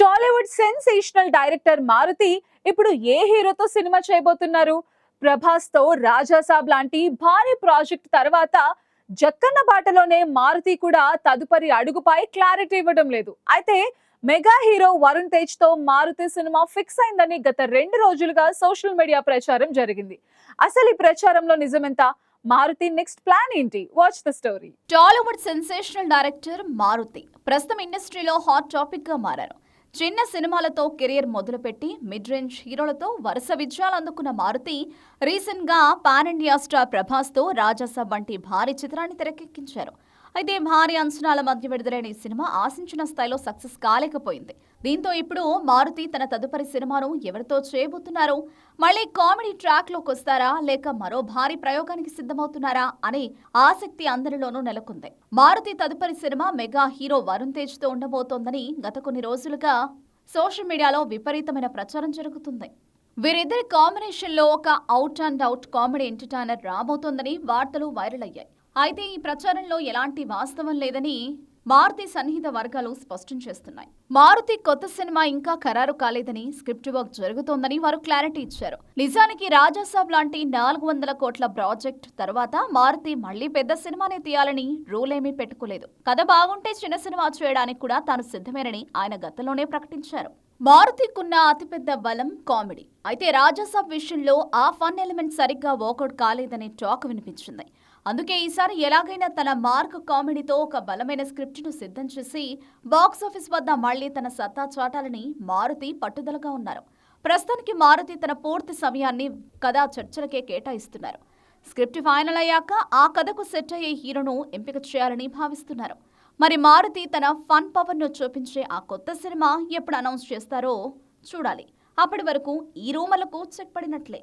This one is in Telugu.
టాలీవుడ్ సెన్సేషనల్ డైరెక్టర్ మారుతి ఇప్పుడు ఏ హీరోతో సినిమా చేయబోతున్నారు? ప్రభాస్ తో రాజాసాబ్ లాంటి భారీ ప్రాజెక్ట్ తర్వాత జక్కన్న బాటలోనే మారుతి కూడా తదుపరి అడుగుపై క్లారిటీ ఇవ్వడం లేదు. అయితే మెగా హీరో వరుణ్ తేజ్ తో మారుతి సినిమా ఫిక్స్ అయిందని గత 2 రోజులుగా సోషల్ మీడియా ప్రచారం జరిగింది. అసలు ఈ ప్రచారంలో నిజమెంత? మారుతి నెక్స్ట్ ప్లాన్ ఏంటి? Watch the story. Tollywood sensational director Maruti ప్రస్తుతం ఇండస్ట్రీలో హాట్ టాపిక్ గా మారారు. చిన్న సినిమాలతో కెరీర్ మొదలుపెట్టి మిడ్ రేంజ్ హీరోలతో వరుస విజయాలు అందుకున్న మారుతి రీసెంట్ గా పాన్ ఇండియా స్టార్ ప్రభాస్ తో రాజాసాబ్ వంటి భారీ చిత్రాన్ని తెరకెక్కించారు. అయితే భారీ అంచనాల మధ్య విడుదలైన ఈ సినిమా ఆశించిన స్థాయిలో సక్సెస్ కాలేకపోయింది. దీంతో ఇప్పుడు మారుతి తన తదుపరి సినిమాను ఎవరితో చేయబోతున్నారు? మళ్ళీ కామెడీ ట్రాక్ లోకి వస్తారా లేక మరో భారీ ప్రయోగానికి సిద్ధమవుతున్నారా అనే ఆసక్తి అందరిలోనూ నెలకొంది. మారుతి తదుపరి cinema mega hero Varun Tej తో ఉండబోతోందని గత కొన్ని రోజులుగా సోషల్ మీడియాలో విపరీతమైన ప్రచారం జరుగుతుంది. వీరిద్దరి కాంబినేషన్ లో ఒక out and out comedy entertainer రాబోతోందని వార్తలు వైరల్ అయ్యాయి. అయితే ఈ ప్రచారంలో ఎలాంటి వాస్తవం లేదని మారుతి సన్నిహిత వర్గాలు స్పష్టం చేస్తున్నాయి. మారుతి కొత్త సినిమా ఇంకా ఖరారు కాలేదని, స్క్రిప్ట్ వర్క్ జరుగుతోందని వారు క్లారిటీ ఇచ్చారు. నిజానికి రాజాసాబ్ లాంటి 400 కోట్ల ప్రాజెక్ట్ తర్వాత మారుతి మళ్లీ పెద్ద సినిమానే తీయాలని రూల్ ఏమీ పెట్టుకోలేదు. కథ బాగుంటే చిన్న సినిమా చేయడానికి కూడా తాను సిద్ధమేనని ఆయన గతంలోనే ప్రకటించారు. మారుతికున్న అతిపెద్ద బలం కామెడీ. అయితే రాజాసాబ్ విషయంలో ఆ ఫన్ ఎలిమెంట్ సరిగ్గా వర్కౌట్ కాలేదనే టాక్ వినిపించింది. అందుకే ఈసారి ఎలాగైనా తన మార్క్ కామెడీతో ఒక బలమైన స్క్రిప్ట్ ను సిద్ధం చేసి బాక్సాఫీస్ వద్ద మళ్లీ తన సత్తా చాటాలని మారుతి పట్టుదలగా ఉన్నారు. ప్రస్తుతానికి మారుతి తన పూర్తి సమయాన్ని కథా చర్చలకే కేటాయిస్తున్నారు. స్క్రిప్ట్ ఫైనల్ అయ్యాక ఆ కథకు సెట్ అయ్యే హీరోను ఎంపిక చేయాలని భావిస్తున్నారు. మరి మారుతి తన ఫన్ పవర్ ను చూపించే ఆ కొత్త సినిమా ఎప్పుడు అనౌన్స్ చేస్తారో చూడాలి. అప్పటి వరకు ఈ రూమర్లకు చెక్ పడినట్లే.